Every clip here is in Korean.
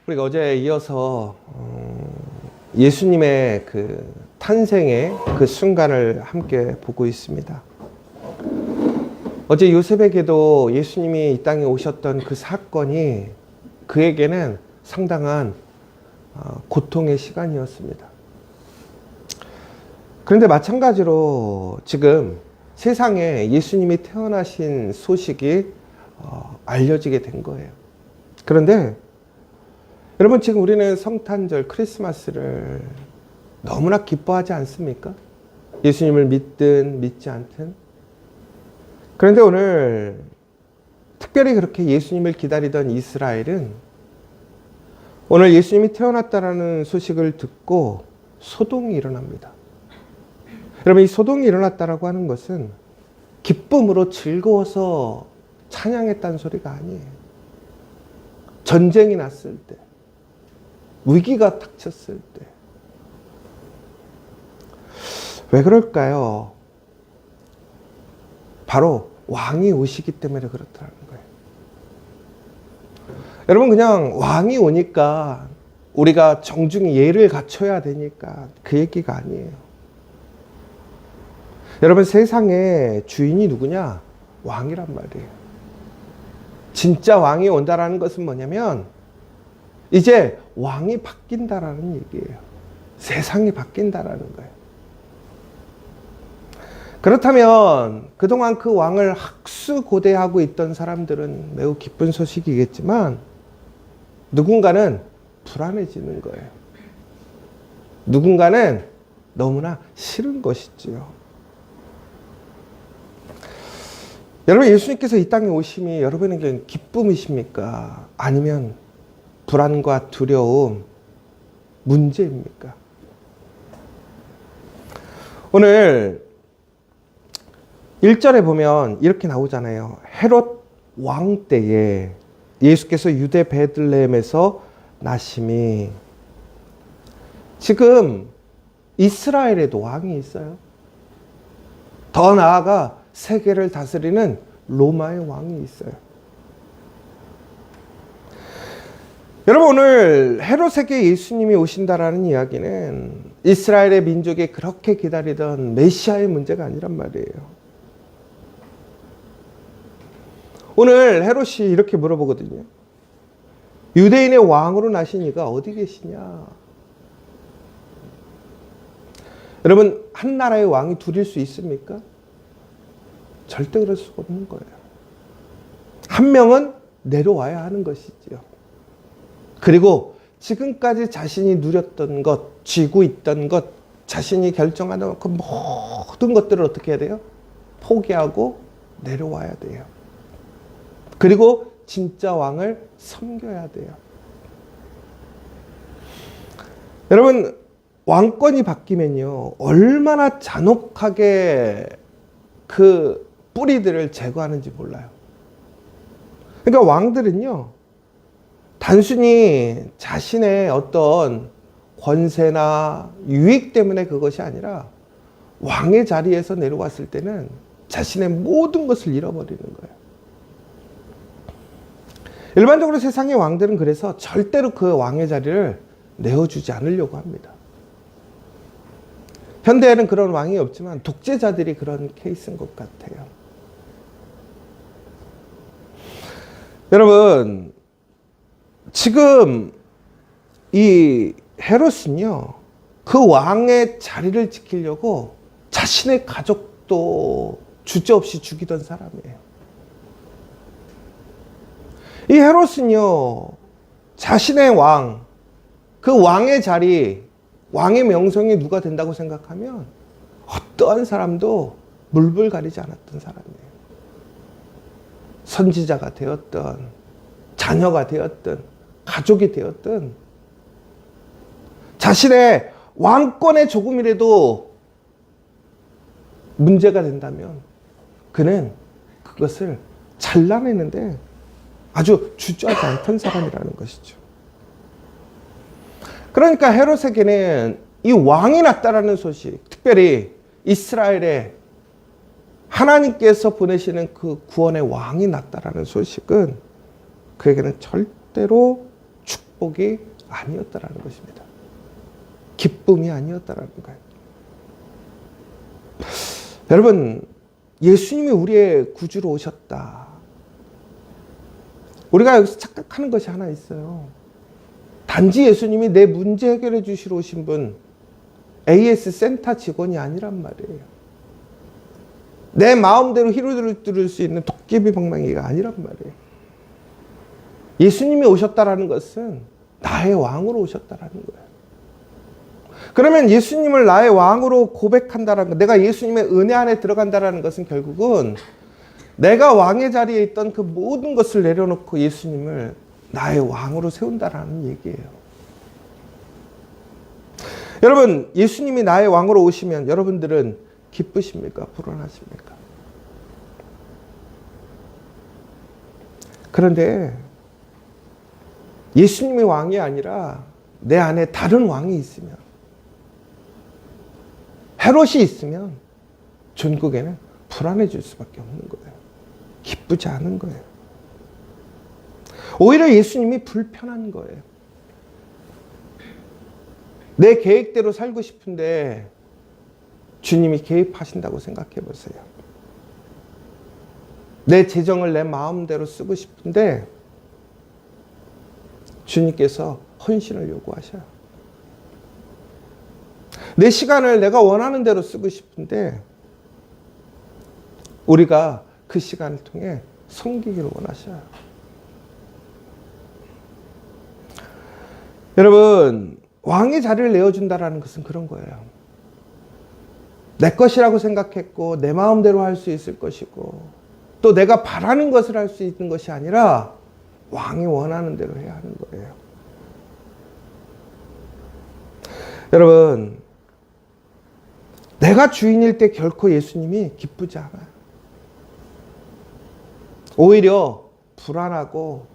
우리가 어제에 이어서 예수님의 그 탄생의 그 순간을 함께 보고 있습니다. 어제 요셉에게도 예수님이 이 땅에 오셨던 그 사건이 그에게는 상당한 고통의 시간이었습니다. 그런데 마찬가지로 지금 세상에 예수님이 태어나신 소식이 알려지게 된 거예요. 그런데 여러분, 지금 우리는 성탄절 크리스마스를 너무나 기뻐하지 않습니까? 예수님을 믿든 믿지 않든. 그런데 오늘 특별히 그렇게 예수님을 기다리던 이스라엘은 오늘 예수님이 태어났다라는 소식을 듣고 소동이 일어납니다. 여러분, 이 소동이 일어났다라고 하는 것은 기쁨으로 즐거워서 찬양했다는 소리가 아니에요. 전쟁이 났을 때, 위기가 닥쳤을 때. 왜 그럴까요? 바로 왕이 오시기 때문에 그렇다는 거예요. 여러분, 그냥 왕이 오니까 우리가 정중히 예를 갖춰야 되니까 그 얘기가 아니에요. 여러분, 세상의 주인이 누구냐? 왕이란 말이에요. 진짜 왕이 온다라는 것은 뭐냐면 이제 왕이 바뀐다라는 얘기예요. 세상이 바뀐다라는 거예요. 그렇다면 그동안 그 왕을 학수고대하고 있던 사람들은 매우 기쁜 소식이겠지만 누군가는 불안해지는 거예요. 누군가는 너무나 싫은 것이지요. 여러분, 예수님께서 이 땅에 오심이 여러분에게 기쁨이십니까? 아니면 불안과 두려움, 문제입니까? 오늘 1절에 보면 이렇게 나오잖아요. 헤롯 왕 때에 예수께서 유대 베들레헴에서 나심이. 지금 이스라엘에도 왕이 있어요. 더 나아가 세계를 다스리는 로마의 왕이 있어요. 여러분, 오늘 헤롯에게 예수님이 오신다라는 이야기는 이스라엘의 민족이 그렇게 기다리던 메시아의 문제가 아니란 말이에요. 오늘 헤롯이 이렇게 물어보거든요. 유대인의 왕으로 나신 이가 어디 계시냐? 여러분, 한 나라의 왕이 둘일 수 있습니까? 절대 그럴 수가 없는 거예요. 한 명은 내려와야 하는 것이지요. 그리고 지금까지 자신이 누렸던 것, 쥐고 있던 것, 자신이 결정하는 그 모든 것들을 어떻게 해야 돼요? 포기하고 내려와야 돼요. 그리고 진짜 왕을 섬겨야 돼요. 여러분, 왕권이 바뀌면요, 얼마나 잔혹하게 그 뿌리들을 제거하는지 몰라요. 그러니까 왕들은요, 단순히 자신의 어떤 권세나 유익 때문에 그것이 아니라 왕의 자리에서 내려왔을 때는 자신의 모든 것을 잃어버리는 거예요. 일반적으로 세상의 왕들은 그래서 절대로 그 왕의 자리를 내어주지 않으려고 합니다. 현대에는 그런 왕이 없지만 독재자들이 그런 케이스인 것 같아요. 여러분, 지금 이 헤롯은요, 그 왕의 자리를 지키려고 자신의 가족도 주저없이 죽이던 사람이에요. 이 헤롯은요, 자신의 왕, 그 왕의 자리, 왕의 명성이 누가 된다고 생각하면 어떠한 사람도 물불 가리지 않았던 사람이에요. 선지자가 되었든, 자녀가 되었든, 가족이 되었든, 자신의 왕권에 조금이라도 문제가 된다면 그는 그것을 잘라내는데 아주 주저하지 않던 사람이라는 것이죠. 그러니까 헤롯에게는 이 왕이 났다라는 소식, 특별히 이스라엘에 하나님께서 보내시는 그 구원의 왕이 났다라는 소식은 그에게는 절대로 축복이 아니었다라는 것입니다. 기쁨이 아니었다라는 거예요. 여러분, 예수님이 우리의 구주로 오셨다. 우리가 여기서 착각하는 것이 하나 있어요. 단지 예수님이 내 문제 해결해 주시러 오신 분, AS 센터 직원이 아니란 말이에요. 내 마음대로 히로들을 뚫을 수 있는 도깨비 방망이가 아니란 말이에요. 예수님이 오셨다라는 것은 나의 왕으로 오셨다라는 거예요. 그러면 예수님을 나의 왕으로 고백한다라는 것, 내가 예수님의 은혜 안에 들어간다라는 것은 결국은 내가 왕의 자리에 있던 그 모든 것을 내려놓고 예수님을 나의 왕으로 세운다라는 얘기예요. 여러분, 예수님이 나의 왕으로 오시면 여러분들은 기쁘십니까? 불안하십니까? 그런데 예수님이 왕이 아니라 내 안에 다른 왕이 있으면, 헤롯이 있으면 전국에는 불안해질 수밖에 없는 거예요. 기쁘지 않은 거예요. 오히려 예수님이 불편한 거예요. 내 계획대로 살고 싶은데 주님이 개입하신다고 생각해 보세요. 내 재정을 내 마음대로 쓰고 싶은데 주님께서 헌신을 요구하셔요. 내 시간을 내가 원하는 대로 쓰고 싶은데 우리가 그 시간을 통해 섬기기를 원하셔요. 여러분, 왕의 자리를 내어준다라는 것은 그런 거예요. 내 것이라고 생각했고 내 마음대로 할 수 있을 것이고 또 내가 바라는 것을 할 수 있는 것이 아니라 왕이 원하는 대로 해야 하는 거예요. 여러분, 내가 주인일 때 결코 예수님이 기쁘지 않아요. 오히려 불안하고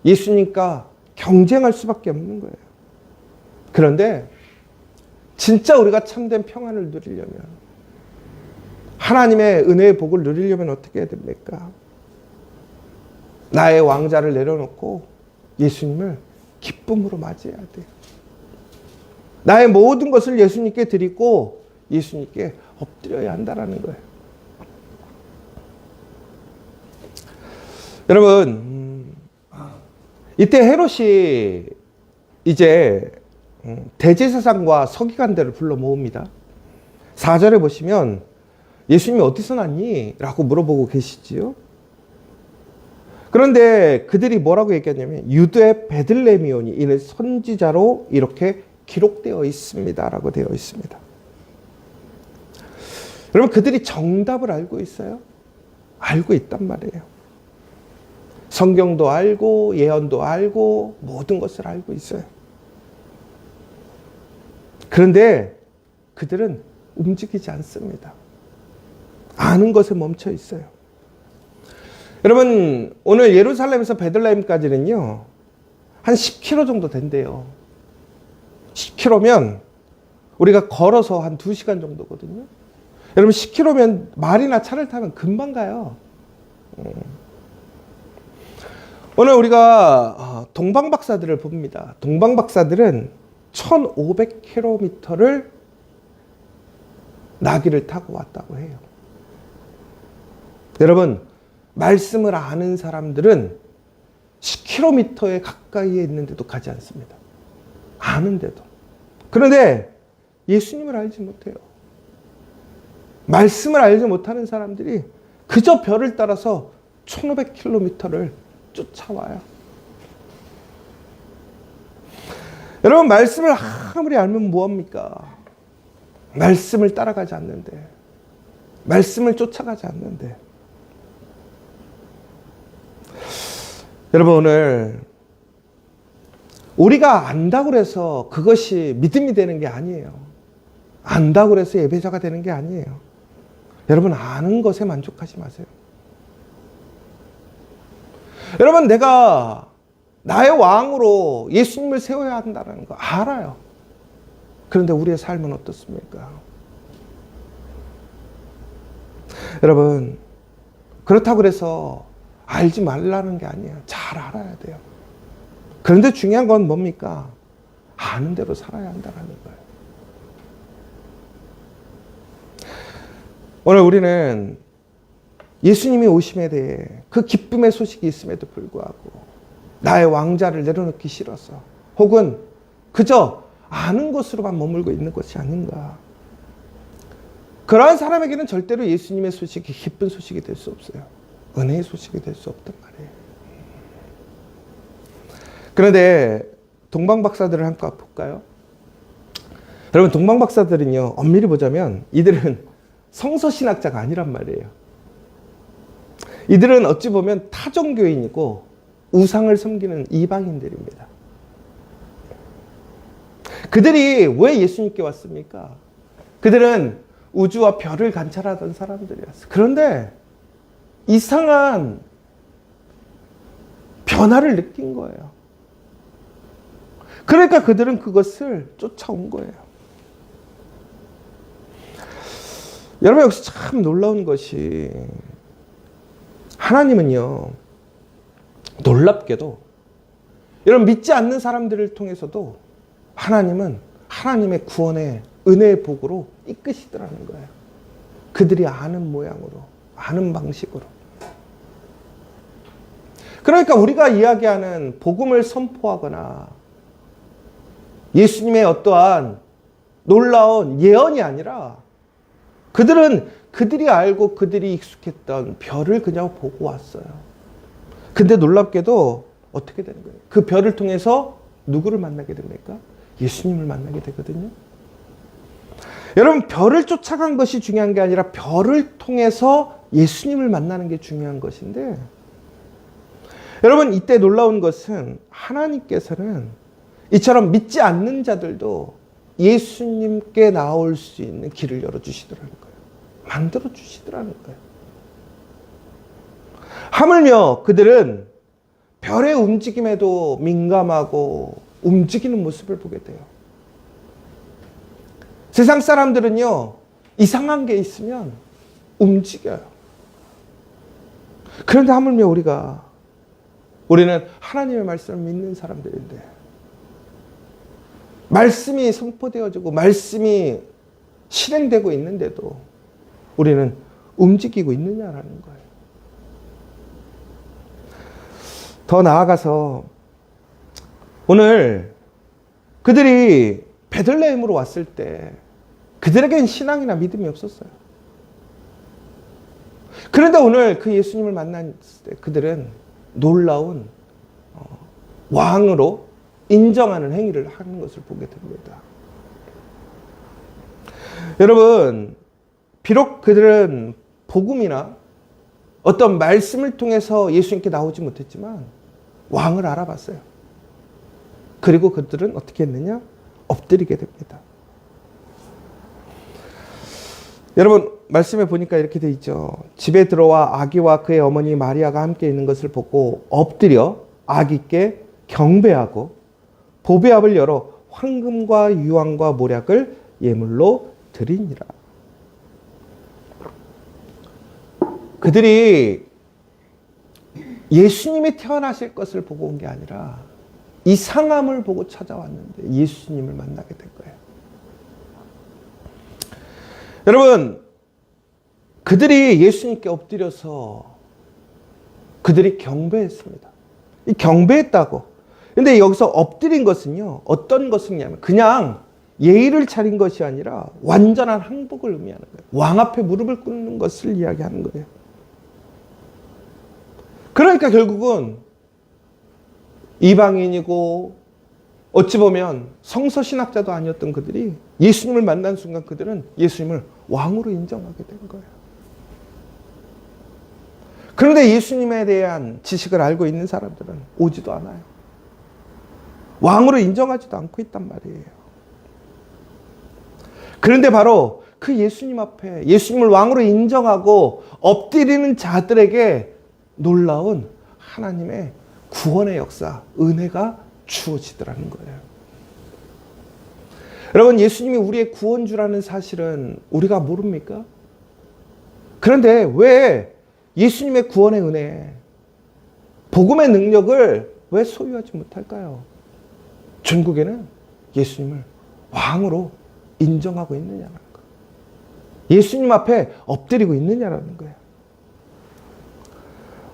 예수님과 경쟁할 수밖에 없는 거예요. 그런데 진짜 우리가 참된 평안을 누리려면, 하나님의 은혜의 복을 누리려면 어떻게 해야 됩니까? 나의 왕자를 내려놓고 예수님을 기쁨으로 맞이해야 돼요. 나의 모든 것을 예수님께 드리고 예수님께 엎드려야 한다는 거예요. 여러분, 이때 헤롯이 이제 대제사장과 서기관들을 불러 모읍니다. 4절에 보시면 예수님이 어디서 났니? 라고 물어보고 계시지요. 그런데 그들이 뭐라고 얘기하냐면 유대 베들레헴이오니 이는 선지자로 이렇게 기록되어 있습니다 라고 되어 있습니다. 여러분, 그들이 정답을 알고 있어요? 알고 있단 말이에요. 성경도 알고 예언도 알고 모든 것을 알고 있어요. 그런데 그들은 움직이지 않습니다. 아는 것에 멈춰 있어요. 여러분, 오늘 예루살렘에서 베들레헴까지는요, 한 10km 정도 된대요. 10km면 우리가 걸어서 한 2시간 정도거든요. 여러분, 10km면 말이나 차를 타면 금방 가요. 오늘 우리가 동방박사들을 봅니다. 동방박사들은 1500km를 나귀를 타고 왔다고 해요. 여러분, 말씀을 아는 사람들은 10km에 가까이에 있는데도 가지 않습니다. 아는데도. 그런데 예수님을 알지 못해요. 말씀을 알지 못하는 사람들이 그저 별을 따라서 1500km를 쫓아와요. 여러분, 말씀을 아무리 알면 뭐합니까? 말씀을 따라가지 않는데, 말씀을 쫓아가지 않는데. 여러분, 오늘 우리가 안다고 해서 그것이 믿음이 되는 게 아니에요. 안다고 해서 예배자가 되는 게 아니에요. 여러분, 아는 것에 만족하지 마세요. 여러분, 내가 나의 왕으로 예수님을 세워야 한다는 거 알아요. 그런데 우리의 삶은 어떻습니까? 여러분, 그렇다고 해서 알지 말라는 게 아니에요. 잘 알아야 돼요. 그런데 중요한 건 뭡니까? 아는 대로 살아야 한다는 거예요. 오늘 우리는 예수님이 오심에 대해 그 기쁨의 소식이 있음에도 불구하고 나의 왕자를 내려놓기 싫어서 혹은 그저 아는 것으로만 머물고 있는 것이 아닌가. 그러한 사람에게는 절대로 예수님의 소식이 기쁜 소식이 될 수 없어요. 은혜의 소식이 될 수 없단 말이에요. 그런데 동방박사들을 한번 볼까요? 여러분, 동방박사들은요, 엄밀히 보자면 이들은 성서신학자가 아니란 말이에요. 이들은 어찌 보면 타종교인이고 우상을 섬기는 이방인들입니다. 그들이 왜 예수님께 왔습니까? 그들은 우주와 별을 관찰하던 사람들이었어요. 그런데 이상한 변화를 느낀 거예요. 그러니까 그들은 그것을 쫓아온 거예요. 여러분, 여기서 참 놀라운 것이 하나님은요, 놀랍게도 여러분 믿지 않는 사람들을 통해서도 하나님은 하나님의 구원의 은혜의 복으로 이끄시더라는 거예요. 그들이 아는 모양으로, 아는 방식으로. 그러니까 우리가 이야기하는 복음을 선포하거나 예수님의 어떠한 놀라운 예언이 아니라 그들은 그들이 알고 그들이 익숙했던 별을 그냥 보고 왔어요. 근데 놀랍게도 어떻게 되는 거예요? 그 별을 통해서 누구를 만나게 됩니까? 예수님을 만나게 되거든요. 여러분, 별을 쫓아간 것이 중요한 게 아니라 별을 통해서 예수님을 만나는 게 중요한 것인데, 여러분, 이때 놀라운 것은 하나님께서는 이처럼 믿지 않는 자들도 예수님께 나올 수 있는 길을 열어주시더라는 거예요. 만들어주시더라는 거예요. 하물며 그들은 별의 움직임에도 민감하고 움직이는 모습을 보게 돼요. 세상 사람들은요, 이상한 게 있으면 움직여요. 그런데 하물며 우리는 하나님의 말씀을 믿는 사람들인데, 말씀이 선포되어지고 말씀이 실행되고 있는데도 우리는 움직이고 있느냐라는 거예요. 더 나아가서 오늘 그들이 베들레헴으로 왔을 때 그들에겐 신앙이나 믿음이 없었어요. 그런데 오늘 그 예수님을 만났을 때 그들은 놀라운 왕으로 인정하는 행위를 하는 것을 보게 됩니다. 여러분, 비록 그들은 복음이나 어떤 말씀을 통해서 예수님께 나오지 못했지만 왕을 알아봤어요. 그리고 그들은 어떻게 했느냐? 엎드리게 됩니다. 여러분, 말씀에 보니까 이렇게 돼 있죠. 집에 들어와 아기와 그의 어머니 마리아가 함께 있는 것을 보고 엎드려 아기께 경배하고 보배압을 열어 황금과 유황과 모략을 예물로 드리니라. 그들이 예수님이 태어나실 것을 보고 온 게 아니라 이상함을 보고 찾아왔는데 예수님을 만나게 된 거예요. 여러분, 그들이 예수님께 엎드려서 그들이 경배했습니다. 이 경배했다고. 근데 여기서 엎드린 것은요, 어떤 것이냐면 그냥 예의를 차린 것이 아니라 완전한 항복을 의미하는 거예요. 왕 앞에 무릎을 꿇는 것을 이야기하는 거예요. 그러니까 결국은 이방인이고 어찌 보면 성서신학자도 아니었던 그들이 예수님을 만난 순간 그들은 예수님을 왕으로 인정하게 된 거예요. 그런데 예수님에 대한 지식을 알고 있는 사람들은 오지도 않아요. 왕으로 인정하지도 않고 있단 말이에요. 그런데 바로 그 예수님 앞에 예수님을 왕으로 인정하고 엎드리는 자들에게 놀라운 하나님의 구원의 역사, 은혜가 주어지더라는 거예요. 여러분, 예수님이 우리의 구원주라는 사실은 우리가 모릅니까? 그런데 왜 예수님의 구원의 은혜, 복음의 능력을 왜 소유하지 못할까요? 중국에는 예수님을 왕으로 인정하고 있느냐는 거. 예수님 앞에 엎드리고 있느냐라는 거예요.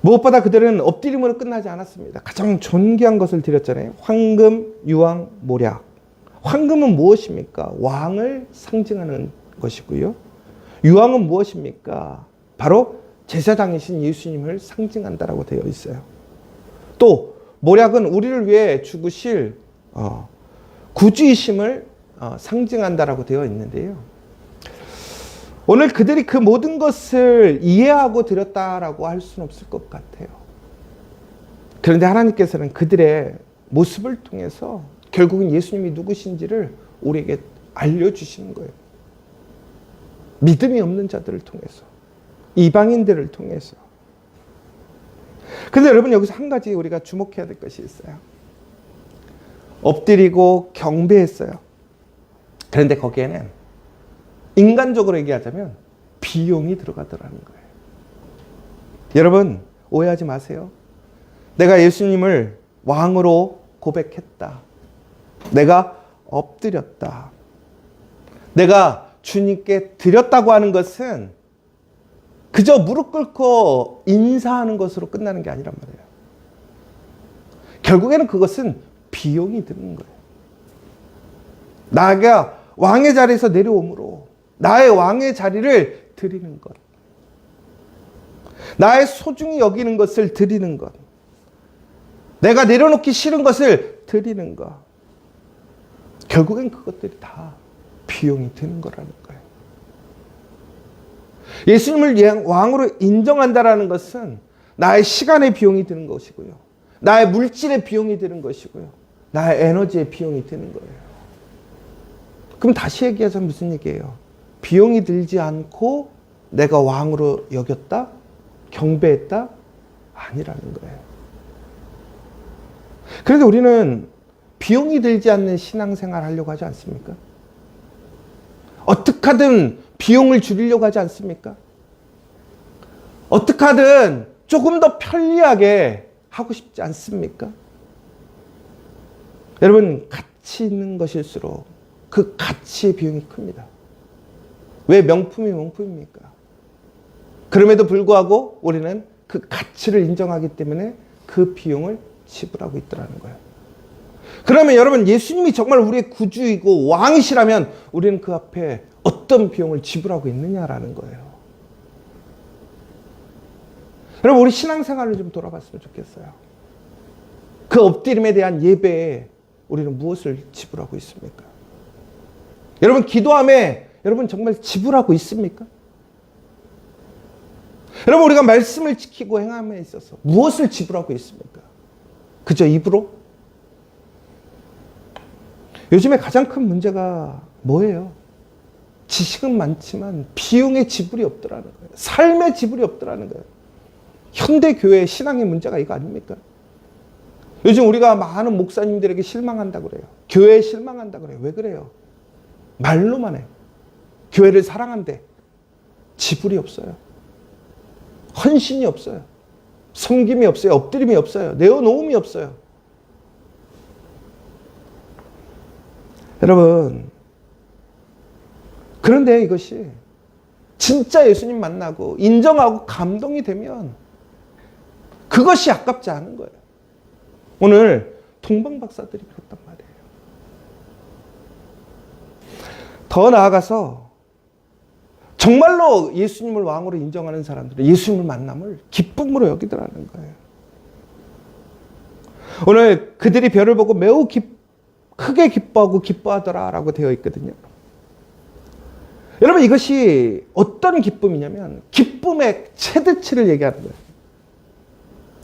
무엇보다 그들은 엎드림으로 끝나지 않았습니다. 가장 존귀한 것을 드렸잖아요. 황금, 유황, 모략. 황금은 무엇입니까? 왕을 상징하는 것이고요. 유황은 무엇입니까? 바로 제사장이신 예수님을 상징한다라고 되어 있어요. 또 모략은 우리를 위해 죽으실 구주이심을 상징한다라고 되어 있는데요. 오늘 그들이 그 모든 것을 이해하고 드렸다라고 할 수는 없을 것 같아요. 그런데 하나님께서는 그들의 모습을 통해서 결국은 예수님이 누구신지를 우리에게 알려주시는 거예요. 믿음이 없는 자들을 통해서, 이방인들을 통해서. 그런데 여러분, 여기서 한 가지 우리가 주목해야 될 것이 있어요. 엎드리고 경배했어요. 그런데 거기에는 인간적으로 얘기하자면 비용이 들어가더라는 거예요. 여러분, 오해하지 마세요. 내가 예수님을 왕으로 고백했다. 내가 엎드렸다. 내가 주님께 드렸다고 하는 것은 그저 무릎 꿇고 인사하는 것으로 끝나는 게 아니란 말이에요. 결국에는 그것은 비용이 드는 거예요. 나가 왕의 자리에서 내려옴으로 나의 왕의 자리를 드리는 것. 나의 소중히 여기는 것을 드리는 것. 내가 내려놓기 싫은 것을 드리는 것. 결국엔 그것들이 다 비용이 드는 거라는 거예요. 예수님을 왕으로 인정한다라는 것은 나의 시간의 비용이 드는 것이고요. 나의 물질의 비용이 드는 것이고요. 나의 에너지의 비용이 드는 거예요. 그럼 다시 얘기하자면 무슨 얘기예요? 비용이 들지 않고 내가 왕으로 여겼다? 경배했다? 아니라는 거예요. 그런데 우리는 비용이 들지 않는 신앙생활 하려고 하지 않습니까? 어떻게 하든 비용을 줄이려고 하지 않습니까? 어떻게 하든 조금 더 편리하게 하고 싶지 않습니까? 여러분, 가치 있는 것일수록 그 가치의 비용이 큽니다. 왜 명품이 명품입니까? 그럼에도 불구하고 우리는 그 가치를 인정하기 때문에 그 비용을 지불하고 있더라는 거예요. 그러면 여러분, 예수님이 정말 우리의 구주이고 왕이시라면 우리는 그 앞에 어떤 비용을 지불하고 있느냐라는 거예요. 여러분, 우리 신앙생활을 좀 돌아봤으면 좋겠어요. 그 엎드림에 대한 예배에 우리는 무엇을 지불하고 있습니까? 여러분, 기도함에 여러분 정말 지불하고 있습니까? 여러분, 우리가 말씀을 지키고 행함에 있어서 무엇을 지불하고 있습니까? 그저 입으로? 요즘에 가장 큰 문제가 뭐예요? 지식은 많지만 비용의 지불이 없더라는 거예요. 삶의 지불이 없더라는 거예요. 현대교회 신앙의 문제가 이거 아닙니까? 요즘 우리가 많은 목사님들에게 실망한다고 그래요. 교회에 실망한다고 그래요. 왜 그래요? 말로만 해요. 교회를 사랑한대. 지불이 없어요. 헌신이 없어요. 섬김이 없어요. 엎드림이 없어요. 내어놓음이 없어요. 여러분, 그런데 이것이 진짜 예수님 만나고 인정하고 감동이 되면 그것이 아깝지 않은 거예요. 오늘 동방 박사들이 그랬단 말이에요. 더 나아가서 정말로 예수님을 왕으로 인정하는 사람들은 예수님을 만남을 기쁨으로 여기더라는 거예요. 오늘 그들이 별을 보고 매우 크게 기뻐하고 기뻐하더라라고 되어 있거든요. 여러분, 이것이 어떤 기쁨이냐면 기쁨의 최대치를 얘기하는 거예요.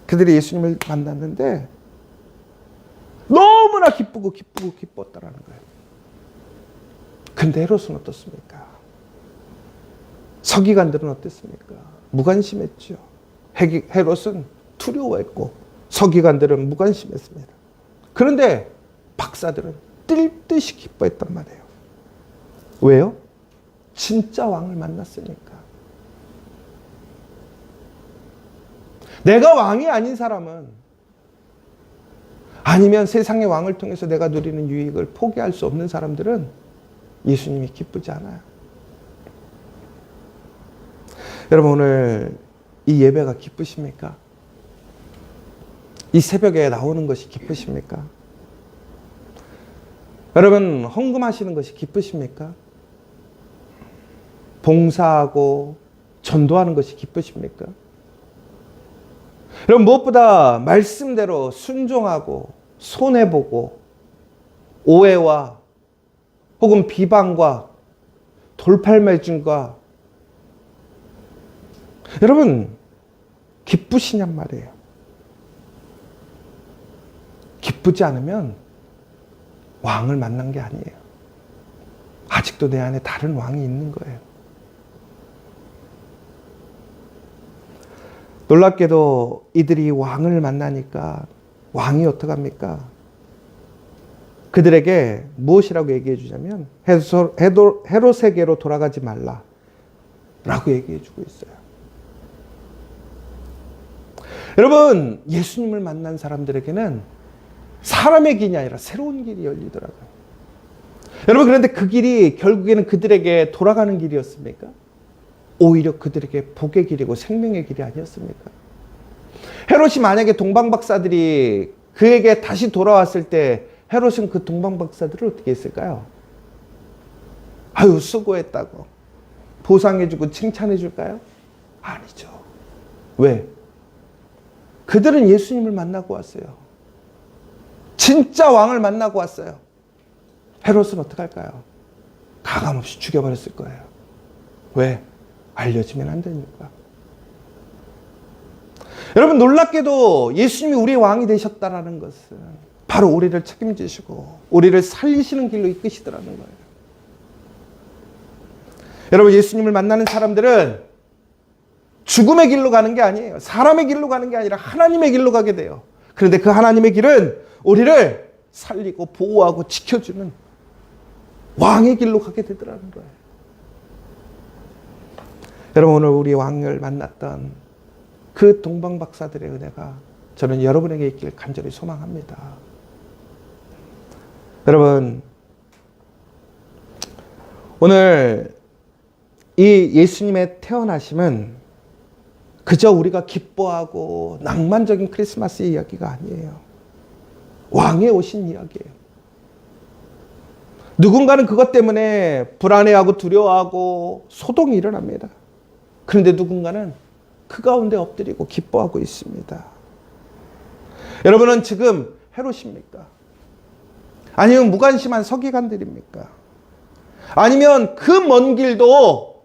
그들이 예수님을 만났는데 너무나 기뻤다라는 거예요. 근데 헤롯은 어떻습니까? 서기관들은 어땠습니까? 무관심했죠. 헤롯은 두려워했고 서기관들은 무관심했습니다. 그런데 박사들은 뜰 듯이 기뻐했단 말이에요. 왜요? 진짜 왕을 만났으니까. 내가 왕이 아닌 사람은 아니면 세상의 왕을 통해서 내가 누리는 유익을 포기할 수 없는 사람들은 예수님이 기쁘지 않아요. 여러분, 오늘 이 예배가 기쁘십니까? 이 새벽에 나오는 것이 기쁘십니까? 여러분, 헌금하시는 것이 기쁘십니까? 봉사하고 전도하는 것이 기쁘십니까? 여러분, 무엇보다 말씀대로 순종하고 손해보고 오해와 혹은 비방과 돌팔매증과 여러분, 기쁘시냔 말이에요. 기쁘지 않으면 왕을 만난 게 아니에요. 아직도 내 안에 다른 왕이 있는 거예요. 놀랍게도 이들이 왕을 만나니까 왕이 어떡합니까? 그들에게 무엇이라고 얘기해 주냐면 헤롯에게로 돌아가지 말라 라고 얘기해 주고 있어요. 여러분, 예수님을 만난 사람들에게는 사람의 길이 아니라 새로운 길이 열리더라고요. 여러분, 그런데 그 길이 결국에는 그들에게 돌아가는 길이었습니까? 오히려 그들에게 복의 길이고 생명의 길이 아니었습니까? 헤롯이 만약에 동방박사들이 그에게 다시 돌아왔을 때 헤롯은 그 동방박사들을 어떻게 했을까요? 아유, 수고했다고 보상해주고 칭찬해줄까요? 아니죠. 왜? 그들은 예수님을 만나고 왔어요. 진짜 왕을 만나고 왔어요. 헤롯은 어떡할까요? 가감없이 죽여버렸을 거예요. 왜? 알려지면 안 되니까. 여러분, 놀랍게도 예수님이 우리의 왕이 되셨다라는 것은 바로 우리를 책임지시고 우리를 살리시는 길로 이끄시더라는 거예요. 여러분, 예수님을 만나는 사람들은 죽음의 길로 가는 게 아니에요. 사람의 길로 가는 게 아니라 하나님의 길로 가게 돼요. 그런데 그 하나님의 길은 우리를 살리고 보호하고 지켜주는 왕의 길로 가게 되더라는 거예요. 여러분, 오늘 우리 왕을 만났던 그 동방박사들의 은혜가 저는 여러분에게 있길 간절히 소망합니다. 여러분, 오늘 이 예수님의 태어나심은 그저 우리가 기뻐하고 낭만적인 크리스마스 이야기가 아니에요. 왕의 오신 이야기예요. 누군가는 그것 때문에 불안해하고 두려워하고 소동이 일어납니다. 그런데 누군가는 그 가운데 엎드리고 기뻐하고 있습니다. 여러분은 지금 헤롯입니까? 아니면 무관심한 서기관들입니까? 아니면 그 먼 길도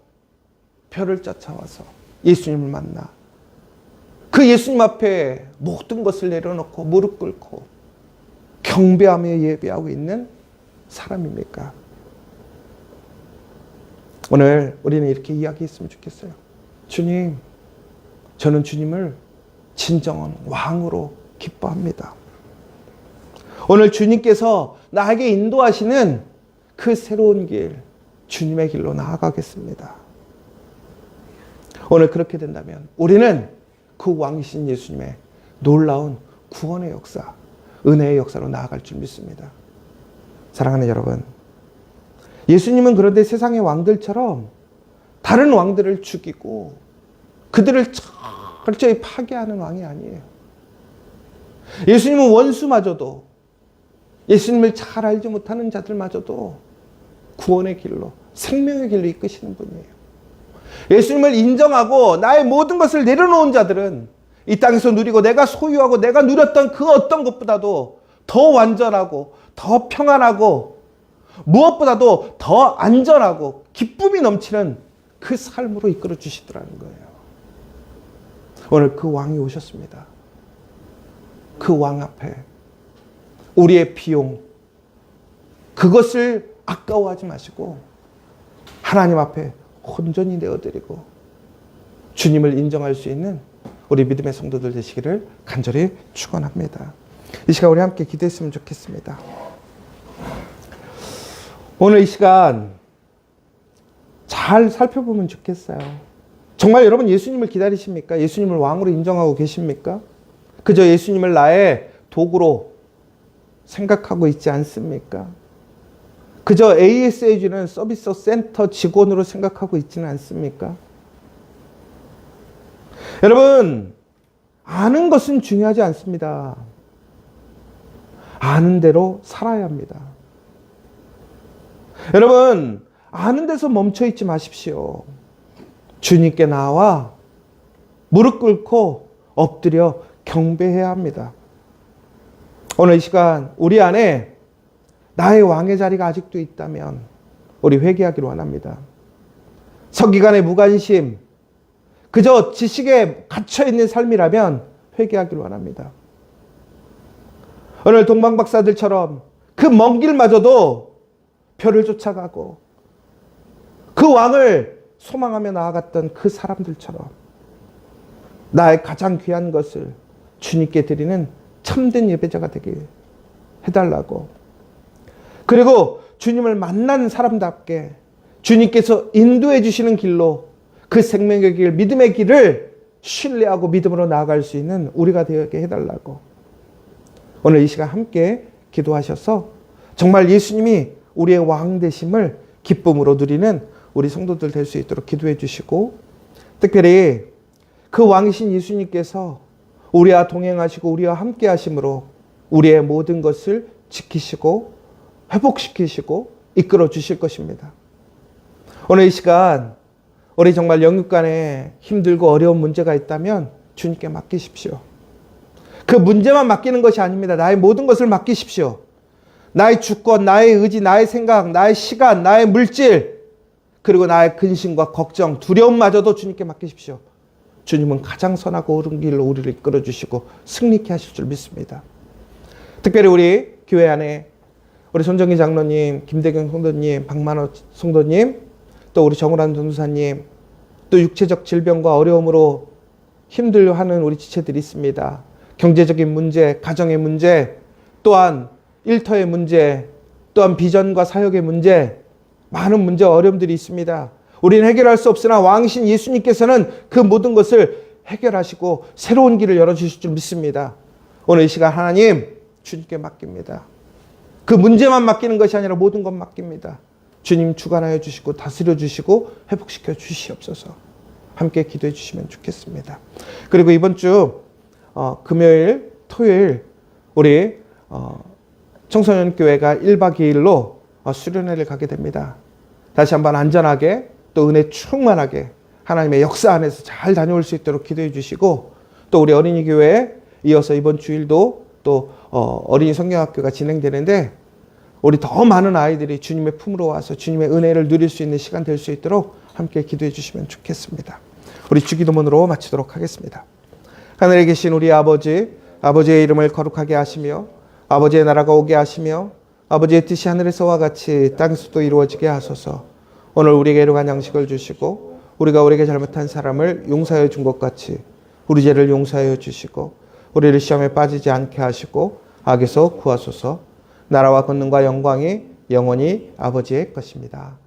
별을 쫓아와서 예수님을 만나 그 예수님 앞에 모든 것을 내려놓고 무릎 꿇고 경배하며 예배하고 있는 사람입니까? 오늘 우리는 이렇게 이야기했으면 좋겠어요. 주님, 저는 주님을 진정한 왕으로 기뻐합니다. 오늘 주님께서 나에게 인도하시는 그 새로운 길, 주님의 길로 나아가겠습니다. 오늘 그렇게 된다면 우리는 그 왕이신 예수님의 놀라운 구원의 역사, 은혜의 역사로 나아갈 줄 믿습니다. 사랑하는 여러분, 예수님은 그런데 세상의 왕들처럼 다른 왕들을 죽이고 그들을 철저히 파괴하는 왕이 아니에요. 예수님은 원수마저도, 예수님을 잘 알지 못하는 자들마저도 구원의 길로, 생명의 길로 이끄시는 분이에요. 예수님을 인정하고 나의 모든 것을 내려놓은 자들은 이 땅에서 누리고 내가 소유하고 내가 누렸던 그 어떤 것보다도 더 완전하고 더 평안하고 무엇보다도 더 안전하고 기쁨이 넘치는 그 삶으로 이끌어 주시더라는 거예요. 오늘 그 왕이 오셨습니다. 그 왕 앞에 우리의 비용, 그것을 아까워하지 마시고 하나님 앞에 온전히 내어드리고 주님을 인정할 수 있는 우리 믿음의 성도들 되시기를 간절히 축원합니다. 이 시간 우리 함께 기도했으면 좋겠습니다. 오늘 이 시간 잘 살펴보면 좋겠어요. 정말 여러분 예수님을 기다리십니까? 예수님을 왕으로 인정하고 계십니까? 그저 예수님을 나의 도구로, 생각하고 있지 않습니까? 그저 AS에 주는 서비스 센터 직원으로 생각하고 있지는 않습니까? 여러분, 아는 것은 중요하지 않습니다. 아는 대로 살아야 합니다. 여러분, 아는 데서 멈춰 있지 마십시오. 주님께 나와 무릎 꿇고 엎드려 경배해야 합니다. 오늘 이 시간 우리 안에 나의 왕의 자리가 아직도 있다면 우리 회개하기를 원합니다. 서기관의 무관심, 그저 지식에 갇혀있는 삶이라면 회개하기를 원합니다. 오늘 동방박사들처럼 그 먼 길마저도 별을 쫓아가고 그 왕을 소망하며 나아갔던 그 사람들처럼 나의 가장 귀한 것을 주님께 드리는 참된 예배자가 되게 해달라고, 그리고 주님을 만난 사람답게 주님께서 인도해 주시는 길로 그 생명의 길, 믿음의 길을 신뢰하고 믿음으로 나아갈 수 있는 우리가 되게 해달라고 오늘 이 시간 함께 기도하셔서 정말 예수님이 우리의 왕 되심을 기쁨으로 누리는 우리 성도들 될 수 있도록 기도해 주시고, 특별히 그 왕이신 예수님께서 우리와 동행하시고 우리와 함께 하심으로 우리의 모든 것을 지키시고 회복시키시고 이끌어 주실 것입니다. 오늘 이 시간 우리 정말 영육간에 힘들고 어려운 문제가 있다면 주님께 맡기십시오. 그 문제만 맡기는 것이 아닙니다. 나의 모든 것을 맡기십시오. 나의 주권, 나의 의지, 나의 생각, 나의 시간, 나의 물질, 그리고 나의 근심과 걱정, 두려움마저도 주님께 맡기십시오. 주님은 가장 선하고 옳은 길로 우리를 이끌어 주시고 승리케 하실 줄 믿습니다. 특별히 우리 교회 안에 우리 손정희 장로님, 김대경 성도님, 박만호 성도님, 또 우리 정우란 전도사님, 또 육체적 질병과 어려움으로 힘들어하는 우리 지체들이 있습니다. 경제적인 문제, 가정의 문제, 또한 일터의 문제, 또한 비전과 사역의 문제, 많은 문제, 어려움들이 있습니다. 우리는 해결할 수 없으나 왕이신 예수님께서는 그 모든 것을 해결하시고 새로운 길을 열어주실 줄 믿습니다. 오늘 이 시간 하나님 주님께 맡깁니다. 그 문제만 맡기는 것이 아니라 모든 것 맡깁니다. 주님 주관하여 주시고 다스려 주시고 회복시켜 주시옵소서. 함께 기도해 주시면 좋겠습니다. 그리고 이번 주 금요일, 토요일 우리 청소년교회가 1박 2일로 수련회를 가게 됩니다. 다시 한번 안전하게 또 은혜 충만하게 하나님의 역사 안에서 잘 다녀올 수 있도록 기도해 주시고, 또 우리 어린이 교회에 이어서 이번 주일도 또 어린이 성경학교가 진행되는데 우리 더 많은 아이들이 주님의 품으로 와서 주님의 은혜를 누릴 수 있는 시간 될 수 있도록 함께 기도해 주시면 좋겠습니다. 우리 주기도문으로 마치도록 하겠습니다. 하늘에 계신 우리 아버지, 아버지의 이름을 거룩하게 하시며 아버지의 나라가 오게 하시며 아버지의 뜻이 하늘에서와 같이 땅에서도 이루어지게 하소서. 오늘 우리에게 일용할 양식을 주시고 우리가 우리에게 잘못한 사람을 용서하여 준 것 같이 우리 죄를 용서하여 주시고 우리를 시험에 빠지지 않게 하시고 악에서 구하소서. 나라와 권능과 영광이 영원히 아버지의 것입니다.